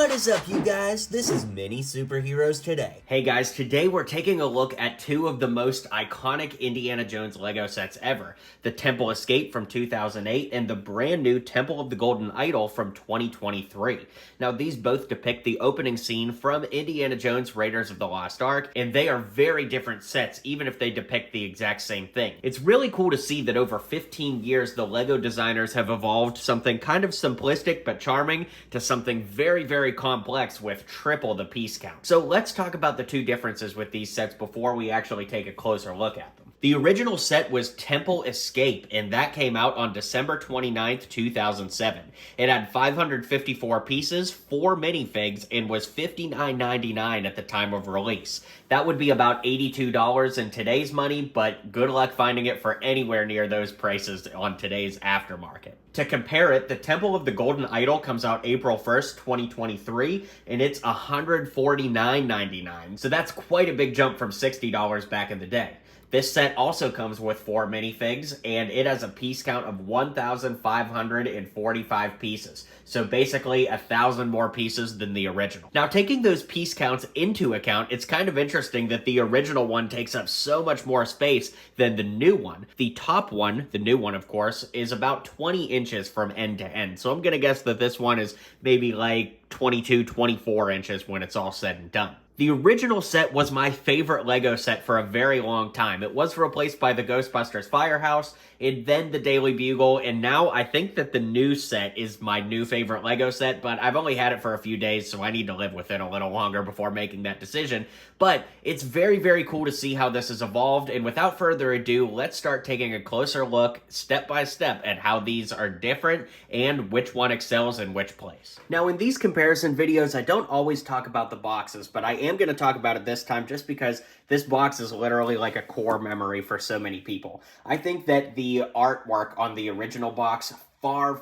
What is up, you guys? This is Mini Superheroes Today. Hey guys, today we're taking a look at two of the most iconic Indiana Jones Lego sets ever. The Temple Escape from 2008 and the brand new Temple of the Golden Idol from 2023. Now, these both depict the opening scene from Indiana Jones Raiders of the Lost Ark, and they are very different sets, even if they depict the exact same thing. It's really cool to see that over 15 years, the Lego designers have evolved something kind of simplistic but charming to something very complex with triple the piece count. So let's talk about the two differences with these sets before we actually take a closer look at them. The original set was Temple Escape, and that came out on December 29th, 2007. It had 554 pieces, 4 minifigs, and was $59.99 at the time of release. That would be about $82 in today's money, but good luck finding it for anywhere near those prices on today's aftermarket. To compare it, the Temple of the Golden Idol comes out April 1st, 2023, and it's $149.99. So that's quite a big jump from $60 back in the day. This set also comes with 4 minifigs, and it has a piece count of 1,545 pieces. So basically 1,000 more pieces than the original. Now, taking those piece counts into account, it's kind of interesting that the original one takes up so much more space than the new one. The top one, the new one of course, is about 20 inches from end to end. So I'm gonna guess that this one is maybe like 22, 24 inches when it's all said and done. The original set was my favorite Lego set for a very long time. It was replaced by the Ghostbusters Firehouse, and then the Daily Bugle, and now I think that the new set is my new favorite Lego set, but I've only had it for a few days, so I need to live with it a little longer before making that decision. But it's very cool to see how this has evolved, and without further ado, let's start taking a closer look, step by step, at how these are different and which one excels in which place. Now, in these comparison videos, I don't always talk about the boxes, but I am going to talk about it this time just because this box is literally like a core memory for so many people. I think that the artwork on the original box far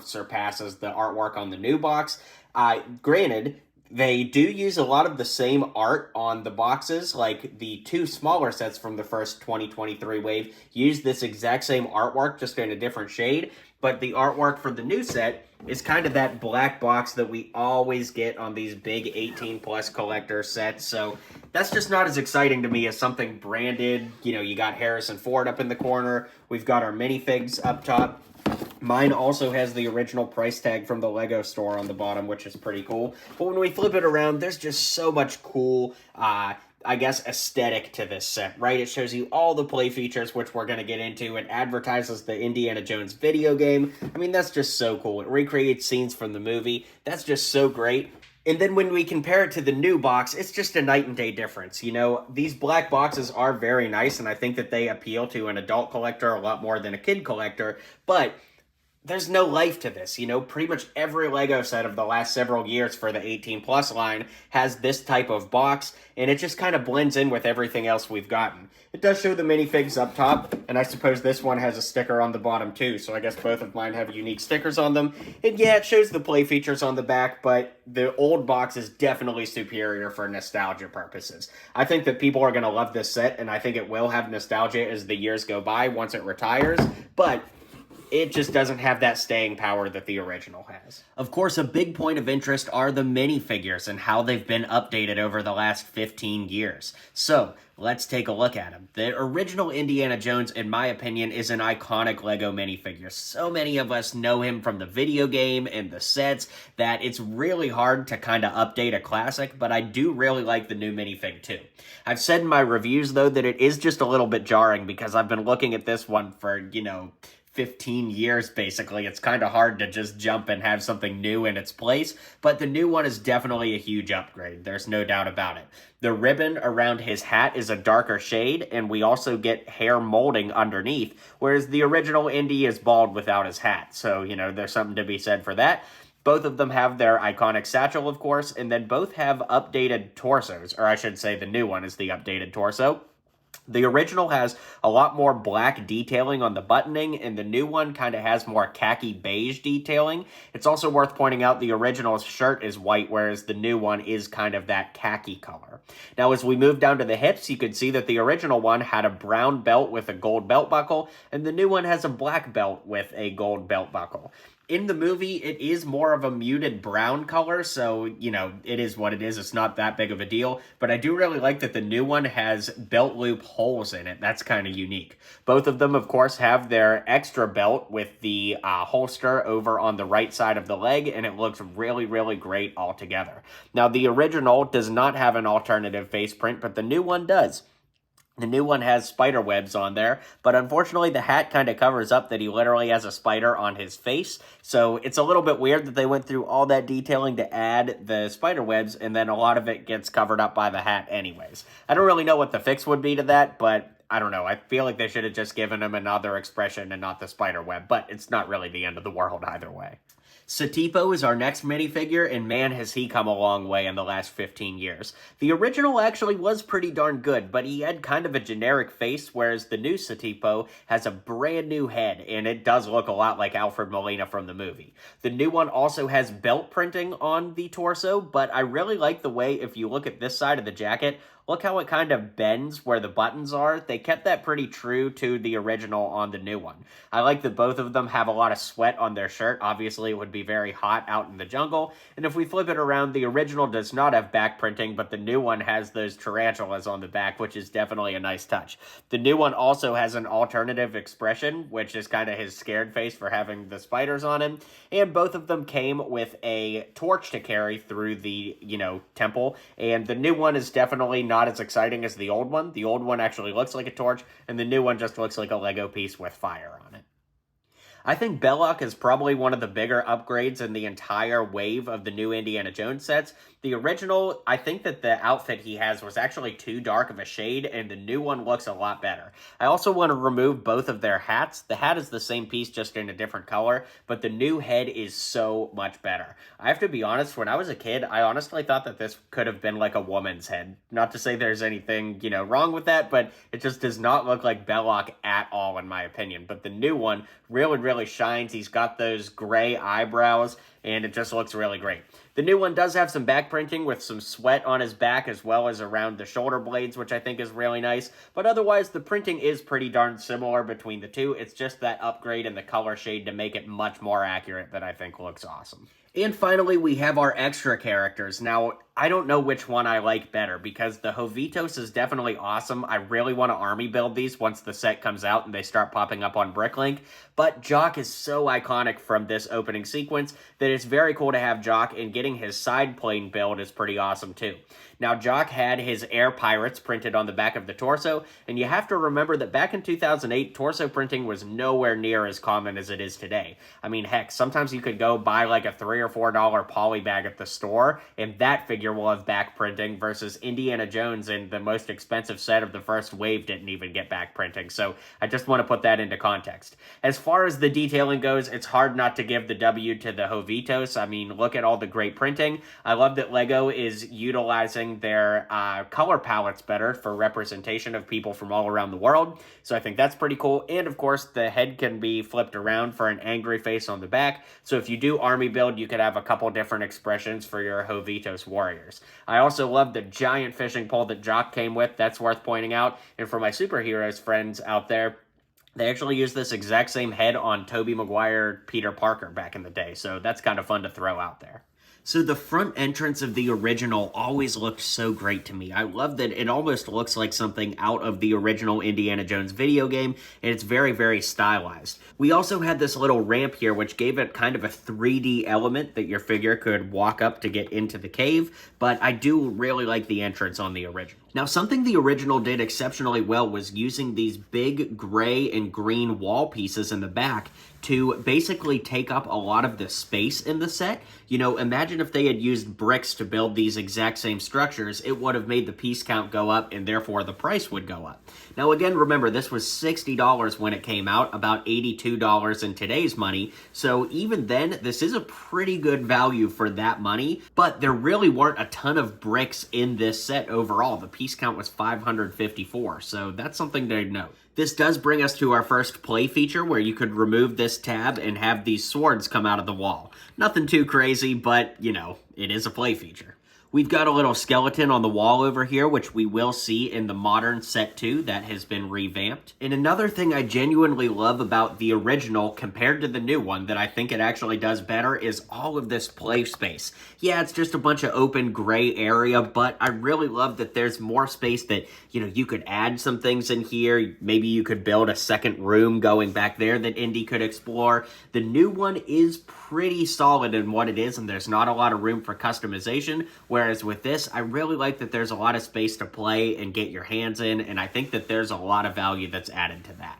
surpasses the artwork on the new box. Granted, they do use a lot of the same art on the boxes, like the two smaller sets from the first 2023 wave use this exact same artwork, just in a different shade, but the artwork for the new set is kind of that black box that we always get on these big 18+ collector sets, so that's just not as exciting to me as something branded. You know, you got Harrison Ford up in the corner, we've got our minifigs up top. Mine also has the original price tag from the Lego store on the bottom, which is pretty cool. But when we flip it around, there's just so much cool, I guess, aesthetic to this set, right? It shows you all the play features, which we're going to get into. It advertises the Indiana Jones video game. I mean, that's just so cool. It recreates scenes from the movie. That's just so great. And then when we compare it to the new box, it's just a night and day difference. You know, these black boxes are very nice, and I think that they appeal to an adult collector a lot more than a kid collector, but there's no life to this. You know, pretty much every Lego set of the last several years for the 18+ line has this type of box, and it just kind of blends in with everything else we've gotten. It does show the minifigs up top, and I suppose this one has a sticker on the bottom too, so I guess both of mine have unique stickers on them. And yeah, it shows the play features on the back, but the old box is definitely superior for nostalgia purposes. I think that people are going to love this set, and I think it will have nostalgia as the years go by once it retires, but it just doesn't have that staying power that the original has. Of course, a big point of interest are the minifigures and how they've been updated over the last 15 years. So, let's take a look at them. The original Indiana Jones, in my opinion, is an iconic Lego minifigure. So many of us know him from the video game and the sets that it's really hard to kind of update a classic, but I do really like the new minifig too. I've said in my reviews, though, that it is just a little bit jarring because I've been looking at this one for, 15 years, basically. It's kind of hard to just jump and have something new in its place, but the new one is definitely a huge upgrade. There's no doubt about it. The ribbon around his hat is a darker shade, and we also get hair molding underneath, whereas the original Indy is bald without his hat. So, there's something to be said for that. Both of them have their iconic satchel, of course, and then both have updated torsos, or I should say the new one is the updated torso. The original has a lot more black detailing on the buttoning, and the new one kind of has more khaki beige detailing. It's also worth pointing out the original's shirt is white, whereas the new one is kind of that khaki color. Now, as we move down to the hips, you can see that the original one had a brown belt with a gold belt buckle, and the new one has a black belt with a gold belt buckle. In the movie, it is more of a muted brown color, so, you know, it is what it is. It's not that big of a deal, but I do really like that the new one has belt loop holes in it. That's kind of unique. Both of them, of course, have their extra belt with the holster over on the right side of the leg, and it looks really, really great altogether. Now, the original does not have an alternative face print, but the new one does. The new one has spider webs on there, but unfortunately the hat kind of covers up that he literally has a spider on his face, so it's a little bit weird that they went through all that detailing to add the spider webs, and then a lot of it gets covered up by the hat anyways. I don't really know what the fix would be to that, but I don't know. I feel like they should have just given him another expression and not the spider web, but it's not really the end of the world either way. Satipo is our next minifigure, and man, has he come a long way in the last 15 years. The original actually was pretty darn good, but he had kind of a generic face, whereas the new Satipo has a brand new head, and it does look a lot like Alfred Molina from the movie. The new one also has belt printing on the torso, but I really like the way, if you look at this side of the jacket, look how it kind of bends where the buttons are. They kept that pretty true to the original on the new one. I like that both of them have a lot of sweat on their shirt. Obviously, it would be very hot out in the jungle. And if we flip it around, the original does not have back printing, but the new one has those tarantulas on the back, which is definitely a nice touch. The new one also has an alternative expression, which is kind of his scared face for having the spiders on him. And both of them came with a torch to carry through the, temple. And the new one is definitely not as exciting as the old one. The old one actually looks like a torch, and the new one just looks like a Lego piece with fire on it. I think Belloc is probably one of the bigger upgrades in the entire wave of the new Indiana Jones sets. The original, I think that the outfit he has was actually too dark of a shade, and the new one looks a lot better. I also want to remove both of their hats. The hat is the same piece, just in a different color, but the new head is so much better. I have to be honest, when I was a kid, I honestly thought that this could have been like a woman's head. Not to say there's anything, wrong with that, but it just does not look like Belloc at all, in my opinion. But the new one really shines. He's got those gray eyebrows, and it just looks really great. The new one does have some back printing with some sweat on his back as well as around the shoulder blades, which I think is really nice. But otherwise, the printing is pretty darn similar between the two. It's just that upgrade in the color shade to make it much more accurate that I think looks awesome. And finally, we have our extra characters. Now, I don't know which one I like better, because the Jovitos is definitely awesome. I really want to army build these once the set comes out and they start popping up on Bricklink. But Jock is so iconic from this opening sequence that it's very cool to have Jock, and getting his side plane build is pretty awesome too. Now, Jock had his Air Pirates printed on the back of the torso, and you have to remember that back in 2008, torso printing was nowhere near as common as it is today. I mean, heck, sometimes you could go buy like a $3 or $4 poly bag at the store, and that figure will have back printing, versus Indiana Jones and the most expensive set of the first wave didn't even get back printing, so I just want to put that into context. As far as the detailing goes, it's hard not to give the W to the Jovitos. I mean, look at all the great printing. I love that LEGO is utilizing their color palettes better for representation of people from all around the world, so I think that's pretty cool. And of course, the head can be flipped around for an angry face on the back, so if you do army build, you could have a couple different expressions for your Jovitos warriors. I also love the giant fishing pole that Jock came with. That's worth pointing out. And for my superheroes friends out there, they actually used this exact same head on Tobey Maguire, Peter Parker back in the day, so that's kind of fun to throw out there. So the front entrance of the original always looked so great to me. I love that it almost looks like something out of the original Indiana Jones video game, and it's very stylized. We also had this little ramp here, which gave it kind of a 3D element that your figure could walk up to get into the cave, but I do really like the entrance on the original. Now, something the original did exceptionally well was using these big gray and green wall pieces in the back to basically take up a lot of the space in the set. Imagine if they had used bricks to build these exact same structures, it would have made the piece count go up, and therefore the price would go up. Now, again, remember, this was $60 when it came out, about $82 in today's money, so even then, this is a pretty good value for that money, but there really weren't a ton of bricks in this set overall. The piece count was 554, so that's something to note. This does bring us to our first play feature, where you could remove this tab and have these swords come out of the wall. Nothing too crazy, but, it is a play feature. We've got a little skeleton on the wall over here, which we will see in the modern set 2 that has been revamped. And another thing I genuinely love about the original compared to the new one that I think it actually does better is all of this play space. Yeah, it's just a bunch of open gray area, but I really love that there's more space that, you know, you could add some things in here. Maybe you could build a second room going back there that Indy could explore. The new one is pretty solid in what it is, and there's not a lot of room for customization, whereas with this, I really like that there's a lot of space to play and get your hands in, and I think that there's a lot of value that's added to that.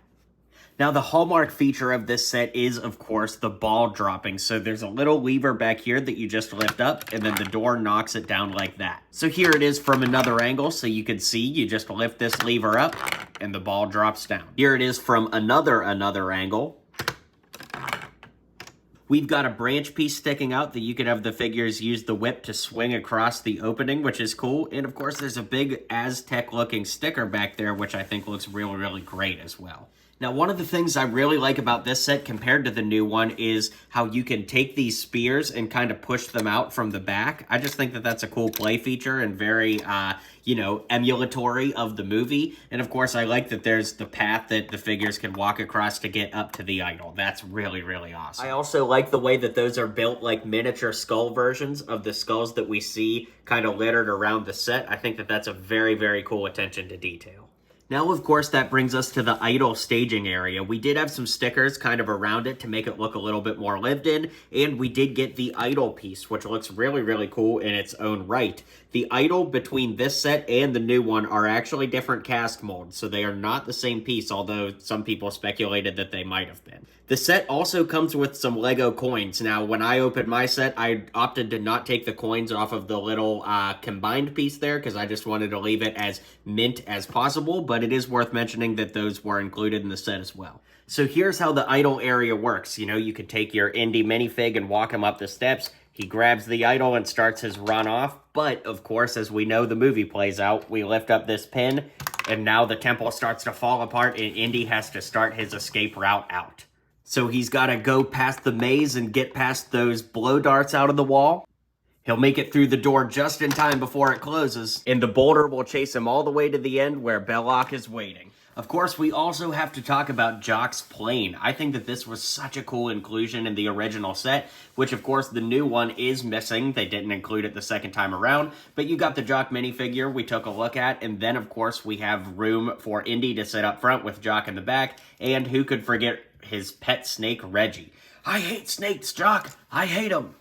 Now, the hallmark feature of this set is, of course, the ball dropping. So there's a little lever back here that you just lift up, and then the door knocks it down like that. So here it is from another angle, so you can see you just lift this lever up, and the ball drops down. Here it is from another angle. We've got a branch piece sticking out that you could have the figures use the whip to swing across the opening, which is cool. And of course, there's a big Aztec-looking sticker back there, which I think looks really, really great as well. Now, one of the things I really like about this set compared to the new one is how you can take these spears and kind of push them out from the back. I just think that that's a cool play feature and very, you know, emulatory of the movie. And of course, I like that there's the path that the figures can walk across to get up to the idol. That's really, really awesome. I also like the way that those are built like miniature skull versions of the skulls that we see kind of littered around the set. I think that that's a very, very cool attention to detail. Now, of course, that brings us to the idol staging area. We did have some stickers kind of around it to make it look a little bit more lived in, and we did get the idol piece, which looks really, really cool in its own right. The idol between this set and the new one are actually different cast molds, so they are not the same piece, although some people speculated that they might have been. The set also comes with some Lego coins. Now, when I opened my set, I opted to not take the coins off of the little combined piece there because I just wanted to leave it as mint as possible, but it is worth mentioning that those were included in the set as well. So here's how the idol area works. You know, you could take your Indy minifig and walk him up the steps. He grabs the idol and starts his run off. But, of course, as we know the movie plays out, we lift up this pin, and now the temple starts to fall apart, and Indy has to start his escape route out. So he's got to go past the maze and get past those blow darts out of the wall. He'll make it through the door just in time before it closes, and the boulder will chase him all the way to the end where Belloc is waiting. Of course, we also have to talk about Jock's plane. I think that this was such a cool inclusion in the original set, which of course the new one is missing. They didn't include it the second time around, but you got the Jock minifigure we took a look at, and then of course we have room for Indy to sit up front with Jock in the back, and who could forget his pet snake, Reggie. I hate snakes, Jock! I hate them!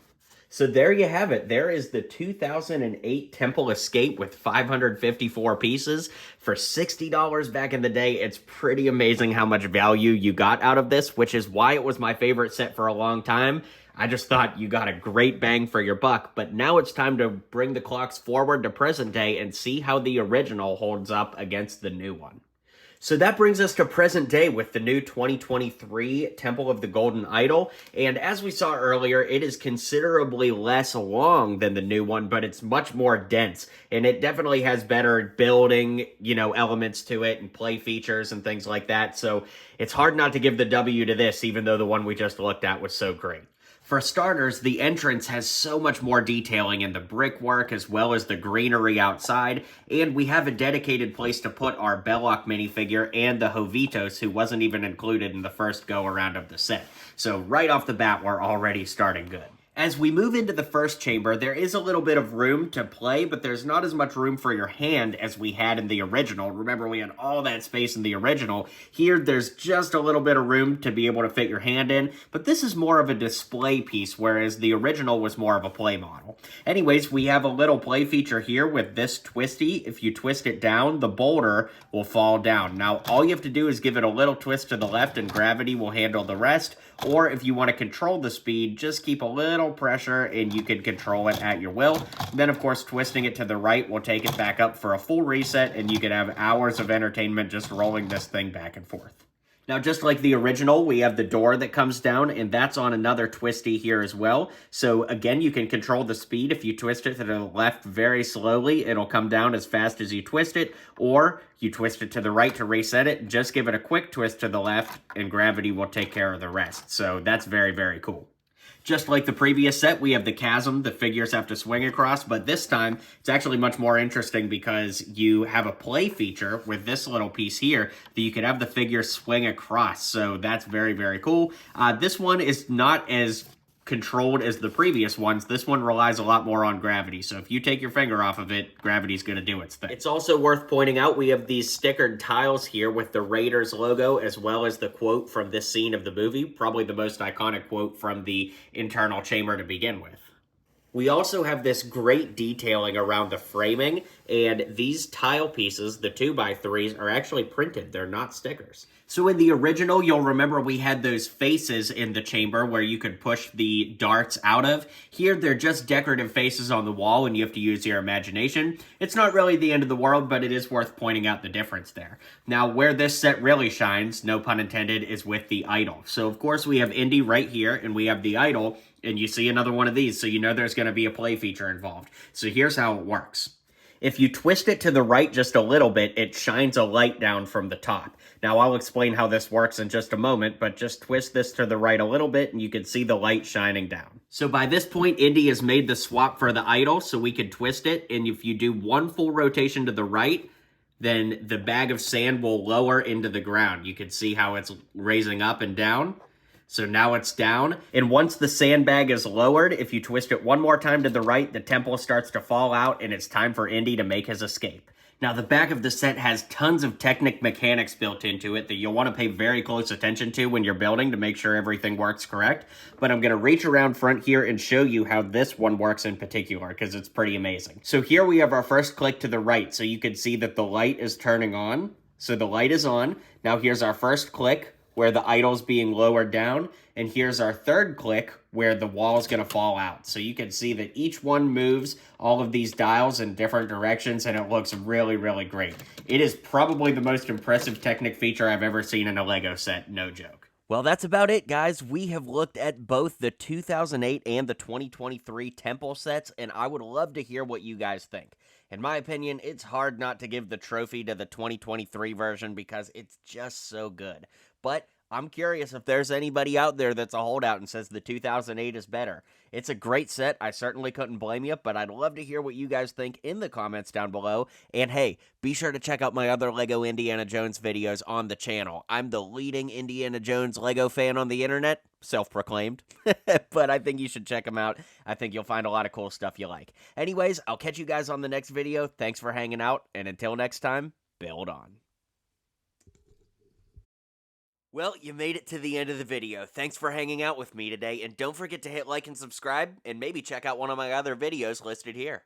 So there you have it. There is the 2008 Temple Escape with 554 pieces for $60 back in the day. It's pretty amazing how much value you got out of this, which is why it was my favorite set for a long time. I just thought you got a great bang for your buck, but now it's time to bring the clocks forward to present day and see how the original holds up against the new one. So that brings us to present day with the new 2023 Temple of the Golden Idol. And as we saw earlier, it is considerably less long than the new one, but it's much more dense. And it definitely has better building, you know, elements to it and play features and things like that. So it's hard not to give the W to this, even though the one we just looked at was so great. For starters, the entrance has so much more detailing in the brickwork as well as the greenery outside, and we have a dedicated place to put our Belloc minifigure and the Jovitos, who wasn't even included in the first go-around of the set. So right off the bat, we're already starting good. As we move into the first chamber, there is a little bit of room to play, but there's not as much room for your hand as we had in the original. Remember, we had all that space in the original. Here, there's just a little bit of room to be able to fit your hand in, but this is more of a display piece, whereas the original was more of a play model. Anyways, we have a little play feature here with this twisty. If you twist it down, the boulder will fall down. Now, all you have to do is give it a little twist to the left and gravity will handle the rest. Or if you want to control the speed, just keep a little pressure and you can control it at your will. Then, of course, twisting it to the right will take it back up for a full reset, and you can have hours of entertainment just rolling this thing back and forth. Now, just like the original, we have the door that comes down, and that's on another twisty here as well. So, again, you can control the speed. If you twist it to the left very slowly, it'll come down as fast as you twist it, or you twist it to the right to reset it. Just give it a quick twist to the left, and gravity will take care of the rest. So, that's very, very cool. Just like the previous set, we have the chasm the figures have to swing across, but this time it's actually much more interesting because you have a play feature with this little piece here that you can have the figures swing across, so that's very, very cool. This one is not as controlled as the previous ones. This one relies a lot more on gravity, so if you take your finger off of it, gravity's going to do its thing. It's also worth pointing out we have these stickered tiles here with the Raiders logo as well as the quote from this scene of the movie, probably the most iconic quote from the internal chamber to begin with. We also have this great detailing around the framing, and these tile pieces, the 2x3s, are actually printed. They're not stickers. So in the original, you'll remember we had those faces in the chamber where you could push the darts out of. Here, they're just decorative faces on the wall, and you have to use your imagination. It's not really the end of the world, but it is worth pointing out the difference there. Now, where this set really shines, no pun intended, is with the idol. So, of course, we have Indy right here, and we have the idol, and you see another one of these, so you know there's going to be a play feature involved. So here's how it works. If you twist it to the right just a little bit, it shines a light down from the top. Now, I'll explain how this works in just a moment, but just twist this to the right a little bit, and you can see the light shining down. So by this point, Indy has made the swap for the idol, so we can twist it, and if you do one full rotation to the right, then the bag of sand will lower into the ground. You can see how it's raising up and down. So now it's down, and once the sandbag is lowered, if you twist it one more time to the right, the temple starts to fall out, and it's time for Indy to make his escape. Now, the back of the set has tons of Technic mechanics built into it that you'll want to pay very close attention to when you're building to make sure everything works correct, but I'm going to reach around front here and show you how this one works in particular, because it's pretty amazing. So here we have our first click to the right, so you can see that the light is turning on. So the light is on. Now here's our first click, where the idol's being lowered down, and here's our third click where the wall's going to fall out. So you can see that each one moves all of these dials in different directions, and it looks really, really great. It is probably the most impressive Technic feature I've ever seen in a LEGO set, no joke. Well, that's about it, guys. We have looked at both the 2008 and the 2023 Temple sets, and I would love to hear what you guys think. In my opinion, it's hard not to give the trophy to the 2023 version because it's just so good. But I'm curious if there's anybody out there that's a holdout and says the 2008 is better. It's a great set. I certainly couldn't blame you, but I'd love to hear what you guys think in the comments down below. And hey, be sure to check out my other LEGO Indiana Jones videos on the channel. I'm the leading Indiana Jones LEGO fan on the internet, self-proclaimed, but I think you should check them out. I think you'll find a lot of cool stuff you like. Anyways, I'll catch you guys on the next video. Thanks for hanging out, and until next time, build on. Well, you made it to the end of the video. Thanks for hanging out with me today, and don't forget to hit like and subscribe, and maybe check out one of my other videos listed here.